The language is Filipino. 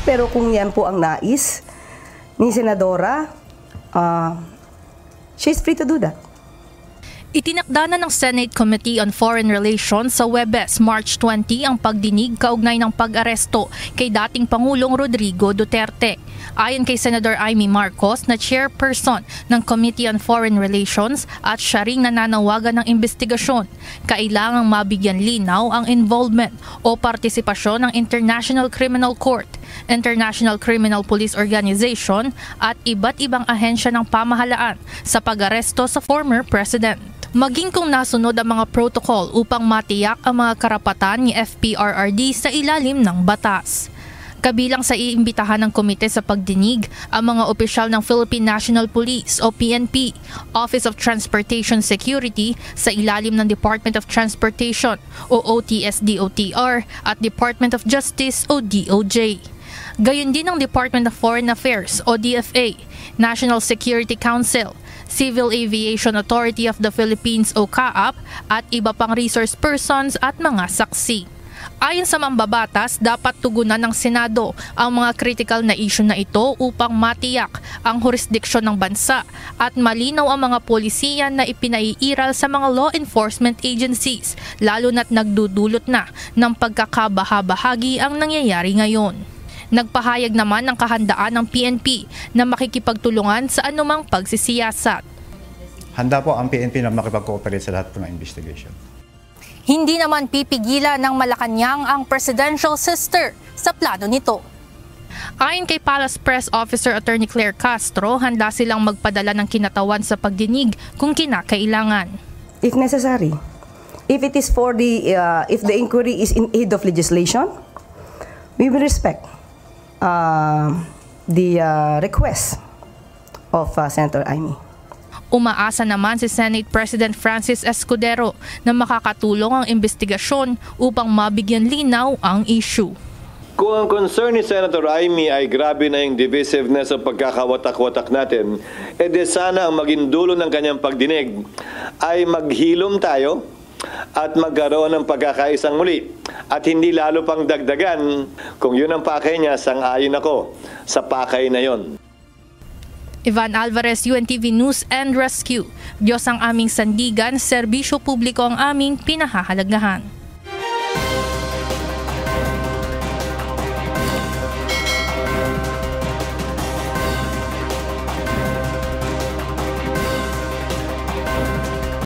Pero kung yan po ang nais ni Senadora, she's free to do that. Itinakda na ng Senate Committee on Foreign Relations sa Huwebes, March 20 ang pagdinig kaugnay ng pag-aresto kay dating Pangulong Rodrigo Duterte. Ayon kay Senator Amy Marcos na chairperson ng Committee on Foreign Relations at siya ring nananawagan ng investigasyon, kailangang mabigyan linaw ang involvement o partisipasyon ng International Criminal Court, International Criminal Police Organization at iba't ibang ahensya ng pamahalaan sa pag-aresto sa former president. Maging kung nasunod ang mga protocol upang matiyak ang mga karapatan ni FPRRD sa ilalim ng batas. Kabilang sa iimbitahan ng komite sa pagdinig ang mga opisyal ng Philippine National Police o PNP, Office of Transportation Security sa ilalim ng Department of Transportation o OTS-DOTR at Department of Justice o DOJ. Gayon din ang Department of Foreign Affairs o DFA, National Security Council, Civil Aviation Authority of the Philippines o CAAP at iba pang resource persons at mga saksi. Ayon sa mambabatas, dapat tugunan ng Senado ang mga critical na issue na ito upang matiyak ang jurisdiksyon ng bansa at malinaw ang mga polisiya na ipinaiiral sa mga law enforcement agencies, lalo na't nagdudulot na ng pagkakabahabahagi ang nangyayari ngayon. Nagpahayag naman ng kahandaan ng PNP na makikipagtulungan sa anumang pagsisiyasat. Handa po ang PNP na makipag-cooperate sa lahat po ng investigation. Hindi naman pipigilan ng Malacanang ang presidential sister sa plano nito. Ayon kay Palace Press Officer Attorney Claire Castro, handa silang magpadala ng kinatawan sa pagdinig kung kinakailangan. If necessary, if it is for if the inquiry is in aid of legislation, we will respect the request of Senator Amy. Umaasa naman si Senate President Francis Escudero na makakatulong ang investigasyon upang mabigyan linaw ang issue. Kung ang concern ni Senator Amy ay grabe na yung divisiveness sa pagkakawatak-watak natin, edi sana ang maging dulo ng kanyang pagdinig ay maghilom tayo at magkaroon ng pagkakaisang muli at hindi lalo pang dagdagan. Kung yun ang pakay niya, sang-ayon ako sa pakay na yon. Ivan Alvarez, UNTV News and Rescue. Diyos ang aming sandigan, serbisyo publiko ang aming pinahahalagahan.